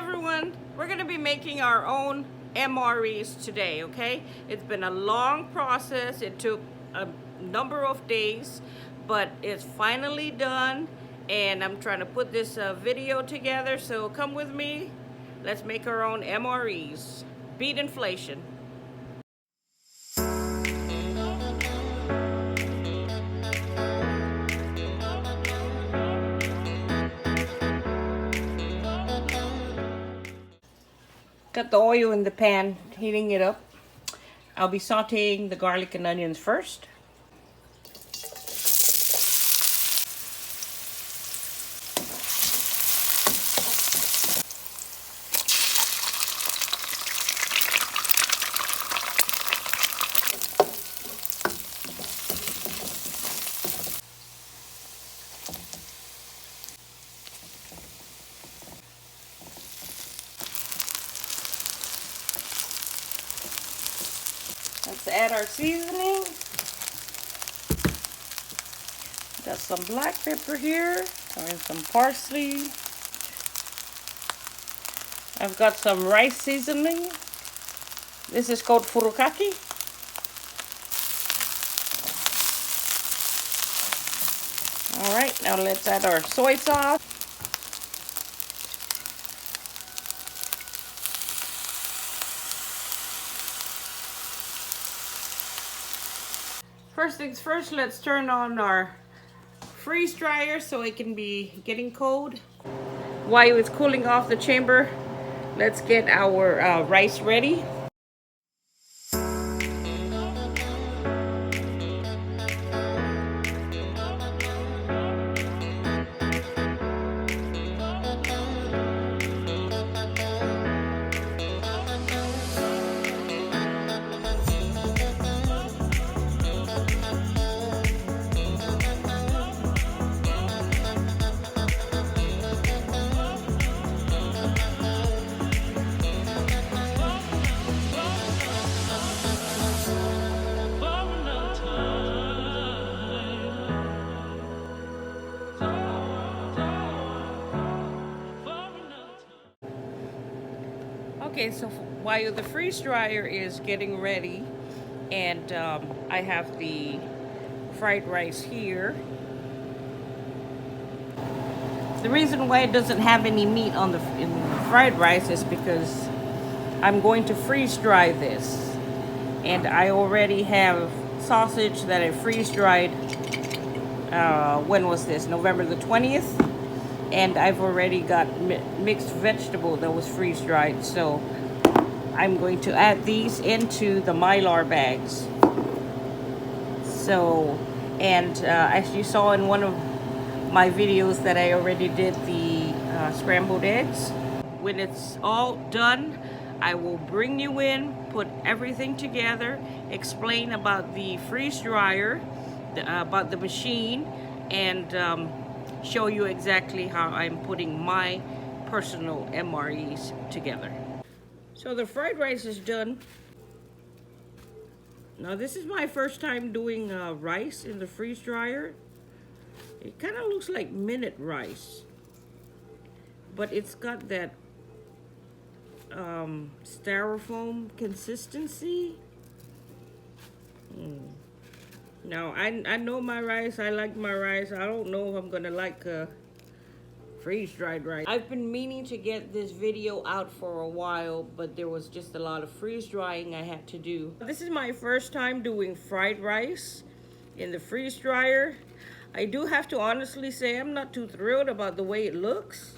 everyone. We're gonna be making our own MREs today, okay? It's been a long process. It took a number of days, but it's finally done, and I'm trying to put this video together, so come with me. Let's make our own MREs. Beat inflation. Got the oil in the pan, heating it up. I'll be sauteing the garlic and onions first. Let's add our seasoning. Got some black pepper here and some parsley. I've got some rice seasoning. This is called furikake. All right, now let's add our soy sauce. First things first, let's turn on our freeze dryer so it can be getting cold. While it's cooling off the chamber, let's get our rice ready. Okay, so while the freeze dryer is getting ready, and I have the fried rice here. The reason why it doesn't have any meat on in the fried rice is because I'm going to freeze dry this, and I already have sausage that I freeze dried. When was this? November the 20th. And I've already got mixed vegetable that was freeze dried, so I'm going to add these into the Mylar bags. So, and as you saw in one of my videos that I already did the scrambled eggs, when it's all done, I will bring you in, put everything together, explain about the freeze dryer, about the machine, and show you exactly how I'm putting my personal MREs together. So the fried rice is done. Now this is my first time doing rice in the freeze dryer. It kind of looks like minute rice, but it's got that styrofoam consistency. Now, I know my rice. I like my rice. I don't know if I'm gonna like freeze-dried rice. I've been meaning to get this video out for a while, but there was just a lot of freeze drying I had to do. This is my first time doing fried rice in the freeze dryer. I do have to honestly say I'm not too thrilled about the way it looks.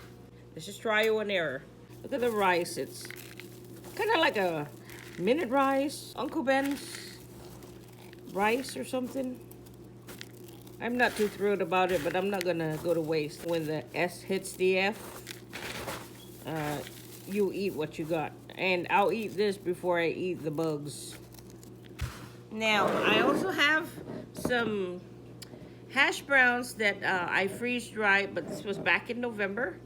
Let's just trial and error. Look at the rice. It's kind of like a minute rice, Uncle Ben's rice or something. I'm not too thrilled about it, but I'm not gonna go to waste. When the S hits the F, you eat what you got. And I'll eat this before I eat the bugs. Now, I also have some hash browns that I freeze dried, but this was back in November.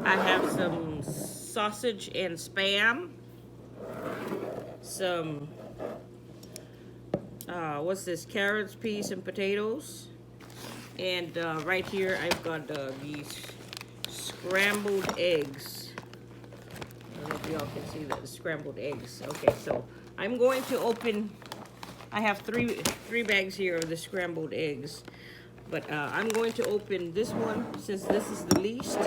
I have some sausage and Spam. Some what's this, carrots, peas, and potatoes. And right here I've got these scrambled eggs. don't know if y'all can see the scrambled eggs. Okay, so I'm going to open, I have three bags here of the scrambled eggs. But I'm going to open this one, since this is the least.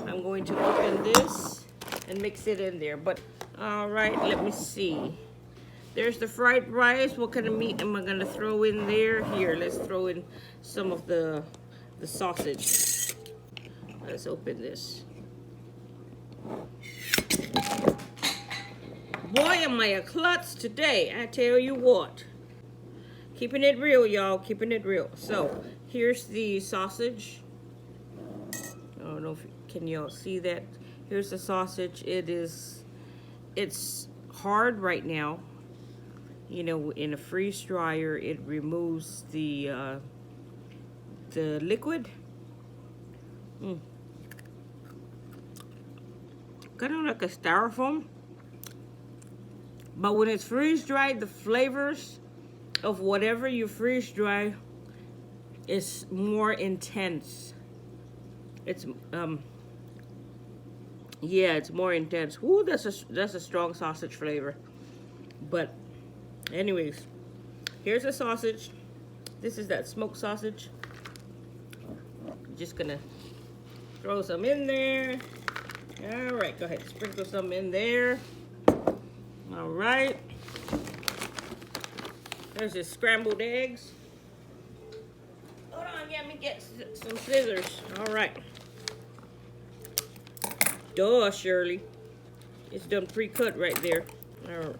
I'm going to open this and mix it in there. But, all right, let me see. There's the fried rice. What kind of meat am I gonna throw in there? Here, let's throw in some of the sausage. Let's open this. Boy, am I a klutz today, I tell you what. Keeping it real, y'all, keeping it real. So, here's the sausage. I don't know if, can y'all see that? Here's the sausage. It's hard right now. You know, in a freeze dryer, it removes the liquid. Kind of like a styrofoam. But when it's freeze dried, the flavors of whatever you freeze dry is more intense. It's yeah, it's more intense. Ooh, that's a strong sausage flavor. But anyways, here's the sausage. This is that smoked sausage. Just gonna throw some in there. All right, go ahead, sprinkle some in there. All right. There's the scrambled eggs. Hold on, let me get some scissors. All right. Duh, Shirley. It's done pre-cut right there. All right.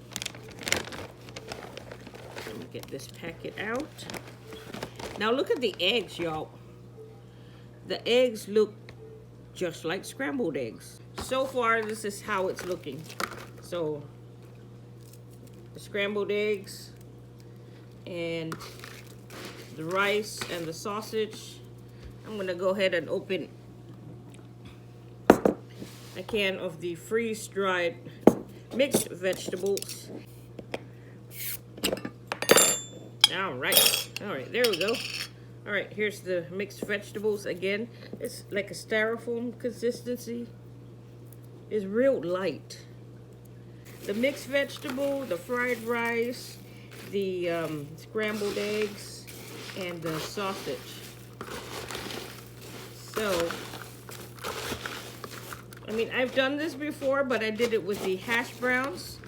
Let me get this packet out. Now look at the eggs, y'all. The eggs look just like scrambled eggs. So far, this is how it's looking. So, the scrambled eggs and the rice and the sausage. I'm gonna go ahead and open a can of the freeze-dried mixed vegetables. All right, there we go. All right, here's the mixed vegetables again. It's like a styrofoam consistency. It's real light. The mixed vegetable, the fried rice, the scrambled eggs, and the sausage. So, I mean, I've done this before, but I did it with the hash browns.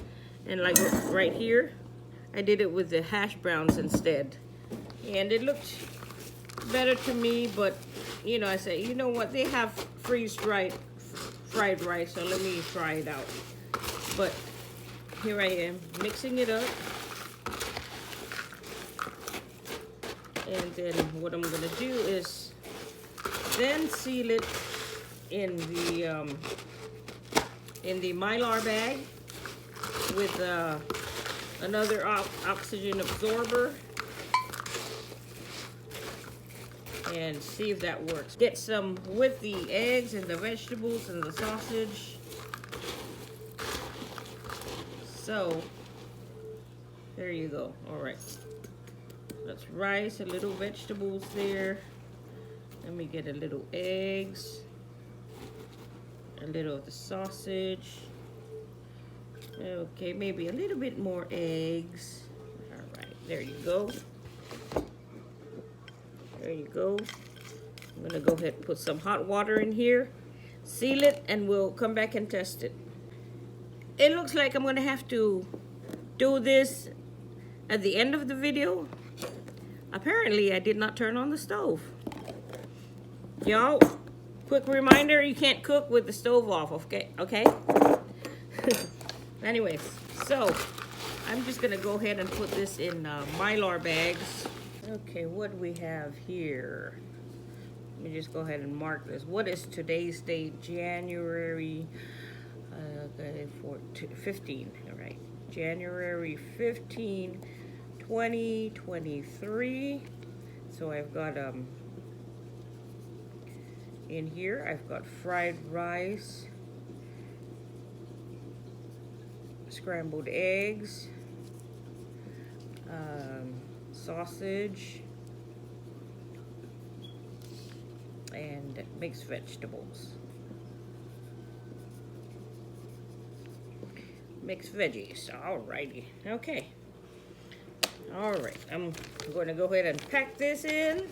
And like right here, I did it with the hash browns instead. And it looked better to me, but, you know, I say, you know what, they have freeze-dried fried rice, so let me try it out. But here I am, mixing it up. And then what I'm gonna do is then seal it in the Mylar bag with another oxygen absorber, and see if that works. Get some with the eggs and the vegetables and the sausage. So there you go. All right, that's rice, a little vegetables there. Let me get a little eggs, a little of the sausage. Okay, maybe a little bit more eggs. All right, there you go. There you go. I'm gonna go ahead and put some hot water in here, seal it, and we'll come back and test it. It looks like I'm gonna have to do this at the end of the video. Apparently, I did not turn on the stove. Y'all, quick reminder, you can't cook with the stove off, okay? Anyways, so I'm just gonna go ahead and put this in Mylar bags. Okay, what do we have here? Let me just go ahead and mark this. What is today's date? January 15. All right, January 15, 2023. So I've got in here I've got fried rice, scrambled eggs, sausage, and mixed vegetables. mixed veggies. Alrighty. Okay. Alright. I'm going to go ahead and pack this in.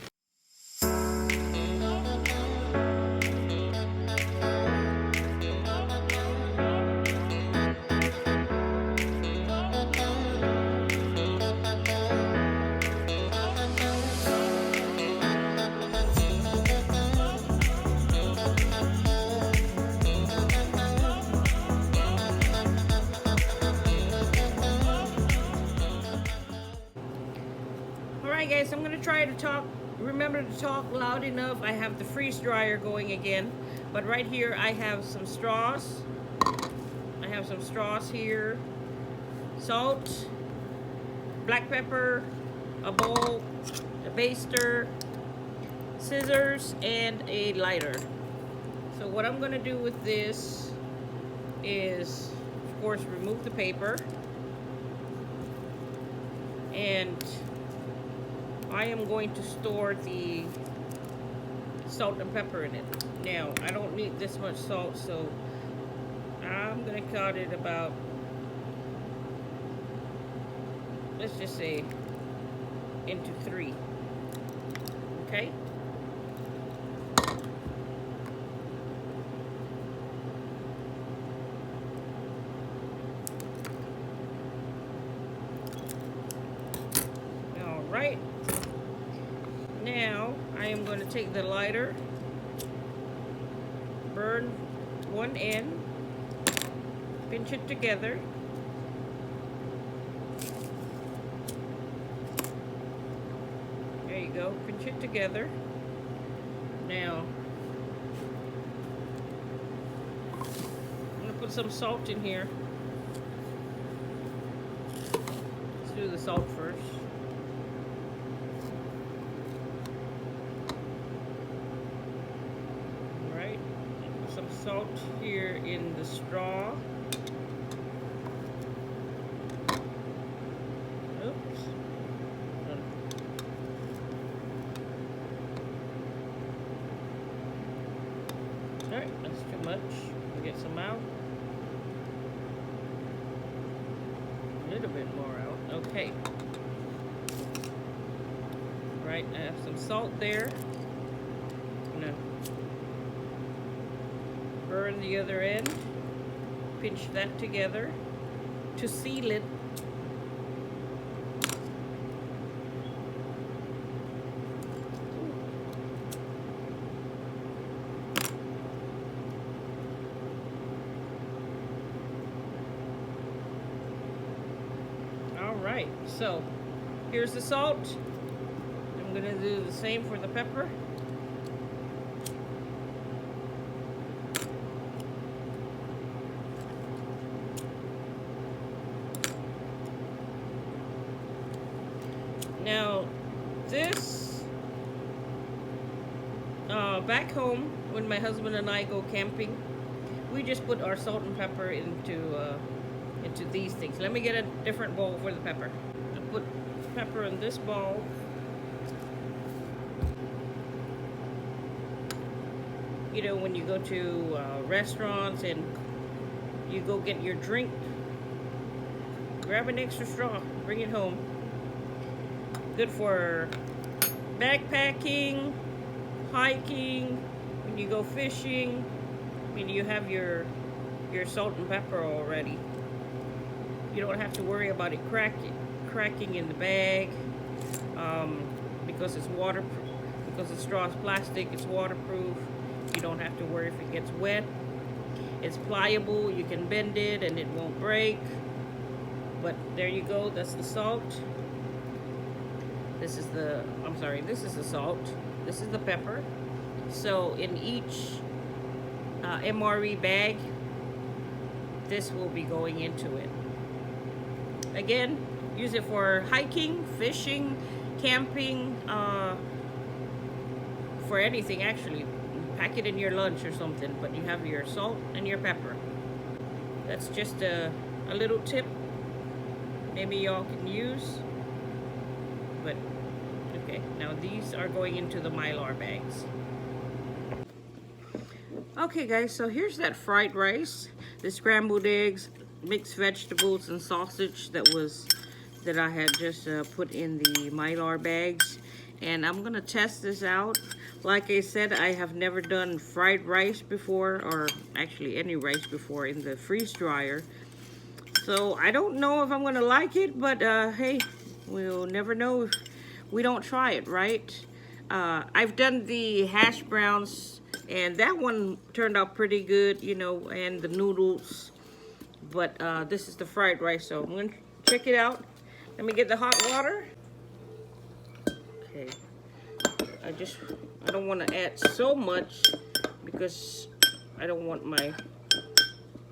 Alright guys, I'm gonna try to remember to talk loud enough. I have the freeze dryer going again, but right here I have some straws. I have some straws here, salt, black pepper, a bowl, a baster, scissors, and a lighter. So what I'm gonna do with this is, of course, remove the paper, and I am going to store the salt and pepper in it. Now, I don't need this much salt, so I'm gonna cut it about, let's just say, into 3. Okay? All right. Now, I am going to take the lighter, burn one end, pinch it together, there you go, pinch it together. Now, I'm going to put some salt in here. Let's do the salt first. Salt here in the straw. Oops. Alright, that's too much. We'll get some out. A little bit more out. Okay. Right, I have some salt there. No. Burn the other end, pinch that together to seal it. All right, so here's the salt. I'm gonna do the same for the pepper. Now, this, back home, when my husband and I go camping, we just put our salt and pepper into these things. Let me get a different bowl for the pepper. I put pepper in this bowl. You know, when you go to restaurants and you go get your drink, grab an extra straw, bring it home. Good for backpacking, hiking, when you go fishing. I mean, you have your salt and pepper already. You don't have to worry about it cracking in the bag, because it's waterproof. Because the straw is plastic, it's waterproof. You don't have to worry if it gets wet. It's pliable. You can bend it and it won't break. But there you go. That's the salt. This is the, this is the salt. This is the pepper. So in each MRE bag, this will be going into it. Again, use it for hiking, fishing, camping, for anything actually. Pack it in your lunch or something, but you have your salt and your pepper. That's just a little tip maybe y'all can use. But okay, now these are going into the Mylar bags. Okay guys, so here's that fried rice, the scrambled eggs, mixed vegetables and sausage that I had just put in the Mylar bags. And I'm gonna test this out. Like I said, I have never done fried rice before, or actually any rice before in the freeze dryer. So I don't know if I'm gonna like it, but hey, we'll never know if we don't try it, right? I've done the hash browns, and that one turned out pretty good, you know, and the noodles. But this is the fried rice, so I'm gonna check it out. Let me get the hot water. Okay. I don't want to add so much because I don't want my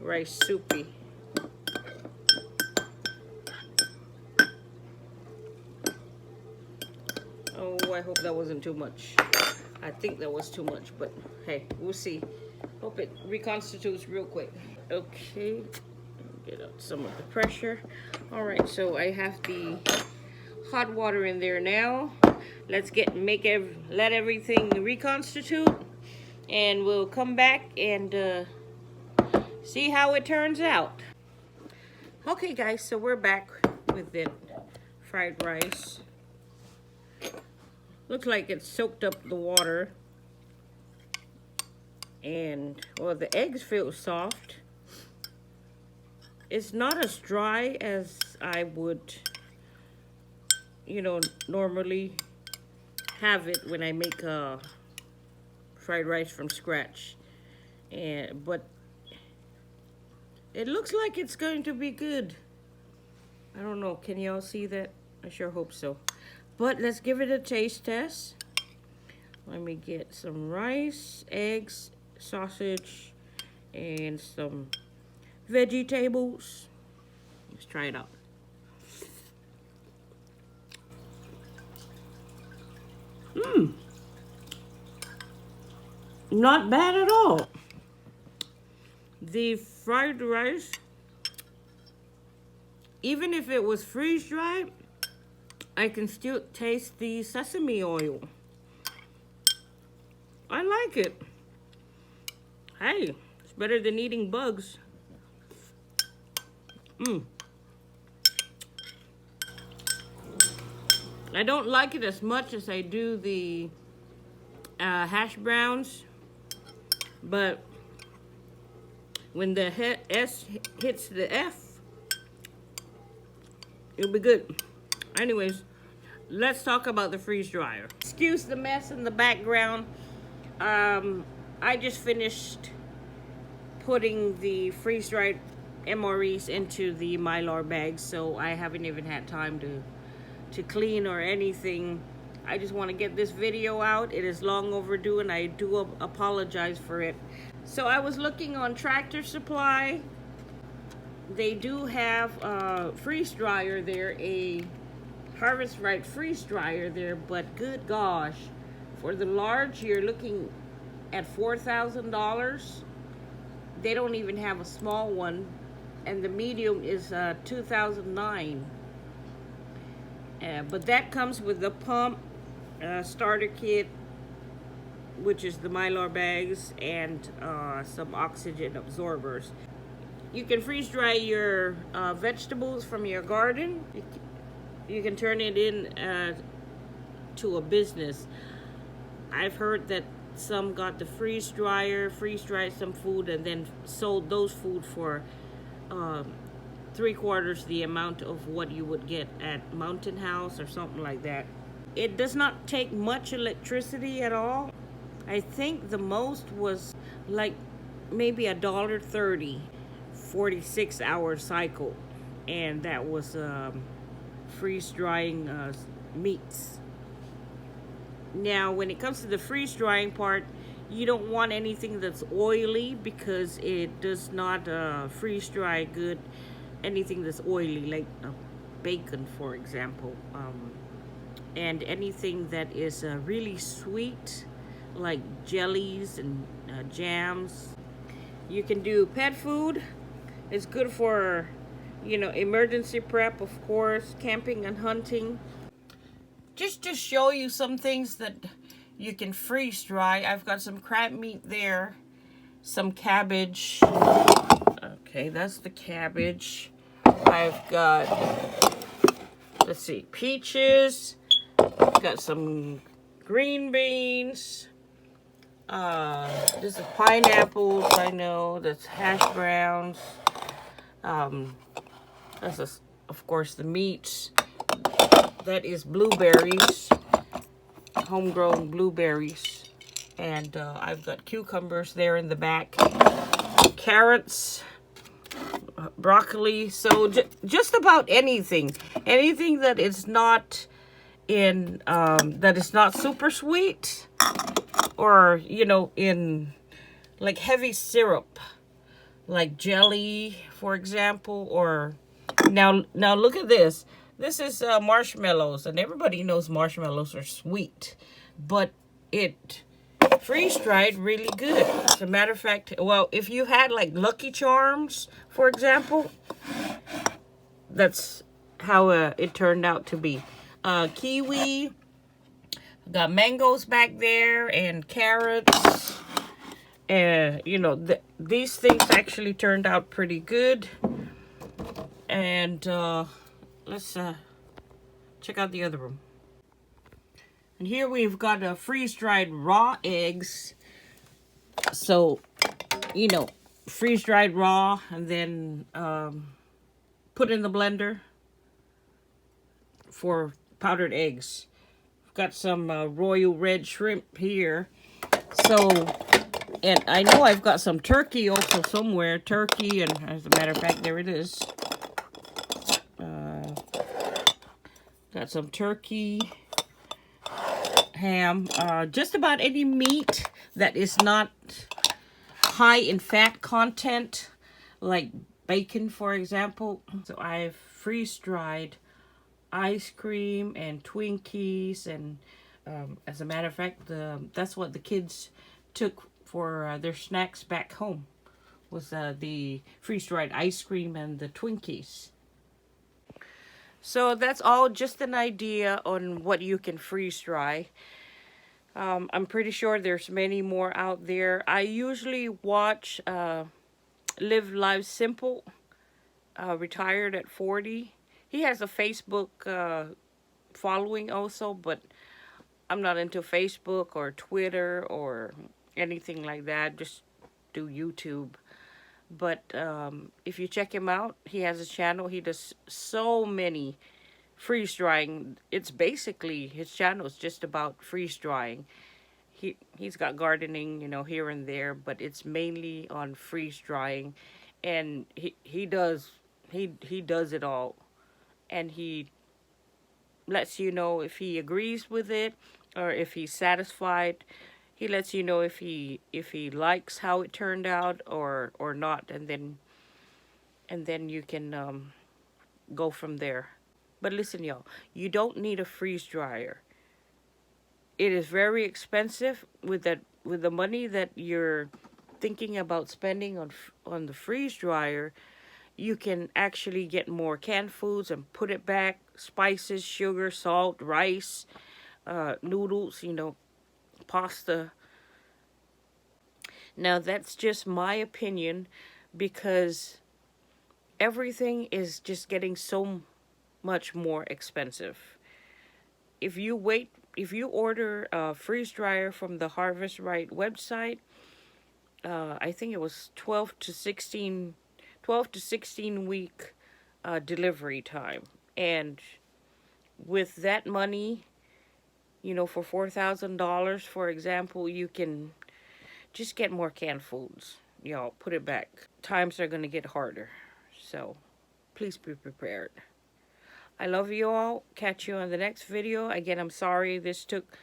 rice soupy. Oh, I hope that wasn't too much. I think that was too much, but hey, we'll see. Hope it reconstitutes real quick. Okay, get out some of the pressure. All right, so I have the hot water in there now. Let's let everything reconstitute, and we'll come back and see how it turns out. Okay, guys, so we're back with the fried rice. Looks like it soaked up the water, and well, the eggs feel soft. It's not as dry as I would, you know, normally have it when I make fried rice from scratch. But it looks like it's going to be good. I don't know, can y'all see that? I sure hope so. But let's give it a taste test. Let me get some rice, eggs, sausage, and some vegetables. Let's try it out. Not bad at all. The fried rice, even if it was freeze-dried, I can still taste the sesame oil. I like it. Hey, it's better than eating bugs. I don't like it as much as I do the hash browns, but when the S hits the F, it'll be good. Anyways, let's talk about the freeze dryer. Excuse the mess in the background. I just finished putting the freeze dried MREs into the Mylar bags, so I haven't even had time to clean or anything. I just want to get this video out. It is long overdue, and I do apologize for it. So I was looking on Tractor Supply. They do have a freeze dryer there, a Harvest Right freeze dryer there, but good gosh, for the large, you're looking at $4,000. They don't even have a small one, and the medium is $2,009. But that comes with the pump, starter kit, which is the Mylar bags, and some oxygen absorbers. You can freeze dry your vegetables from your garden. You can turn it in to a business. I've heard that some got the freeze dryer, freeze dried some food, and then sold those food for 3/4 the amount of what you would get at Mountain House or something like that. It does not take much electricity at all. I think the most was like maybe $1.30, 46-hour cycle, and that was freeze drying meats. Now, when it comes to the freeze drying part, you don't want anything that's oily because it does not freeze dry good. Anything that's oily, like bacon, for example, and anything that is really sweet, like jellies and jams. You can do pet food. It's good for, you know, emergency prep, of course, camping and hunting. Just to show you some things that you can freeze dry, I've got some crab meat there, some cabbage. Okay, that's the cabbage. I've got, let's see, peaches. Got some green beans. This is pineapples, I know. That's hash browns. That's, of course, the meats. That is blueberries. Homegrown blueberries. And I've got cucumbers there in the back. Carrots. Broccoli. So just about anything. Anything that is not in, that is not super sweet. Or, you know, in like heavy syrup, like jelly, for example. Or now look at this. This is marshmallows, and everybody knows marshmallows are sweet, but it freeze-dried really good. As a matter of fact, well, if you had like Lucky Charms, for example, that's how it turned out to be. Kiwi. Got mangoes back there and carrots. And, you know, these things actually turned out pretty good. And let's check out the other room. And here we've got freeze-dried raw eggs. So, you know, freeze-dried raw and then put in the blender for powdered eggs. Got some royal red shrimp here. So, and I know I've got some turkey also somewhere. Turkey, and as a matter of fact, there it is. Got some turkey, ham, just about any meat that is not high in fat content, like bacon, for example. So I've freeze-dried ice cream and Twinkies, and as a matter of fact, that's what the kids took for their snacks back home, was the freeze-dried ice cream and the Twinkies. So that's all just an idea on what you can freeze-dry. I'm pretty sure there's many more out there. I usually watch Live Life Simple, retired at 40. He has a Facebook following also, but I'm not into Facebook or Twitter or anything like that. Just do YouTube. But if you check him out, he has a channel. He does so many freeze drying. It's basically, his channel is just about freeze drying. He's got gardening, you know, here and there, but it's mainly on freeze drying, and he does it all. And he lets you know if he agrees with it or if he's satisfied. He lets you know if he likes how it turned out or not, and then you can go from there. But listen, y'all, you don't need a freeze dryer. It is very expensive with the money that you're thinking about spending on the freeze dryer. You can actually get more canned foods and put it back. Spices, sugar, salt, rice, noodles, you know, pasta. Now, that's just my opinion, because everything is just getting so much more expensive. If you order a freeze dryer from the Harvest Right website, I think it was 12 to 16 week delivery time. And with that money, you know, for $4,000, for example, you can just get more canned foods. Y'all, put it back. Times are going to get harder. So, please be prepared. I love you all. Catch you on the next video. Again, I'm sorry this took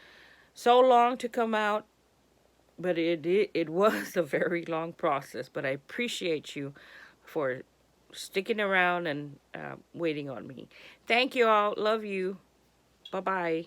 so long to come out, but it was a very long process. But I appreciate you for sticking around and waiting on me. Thank you all. Love you. Bye-bye.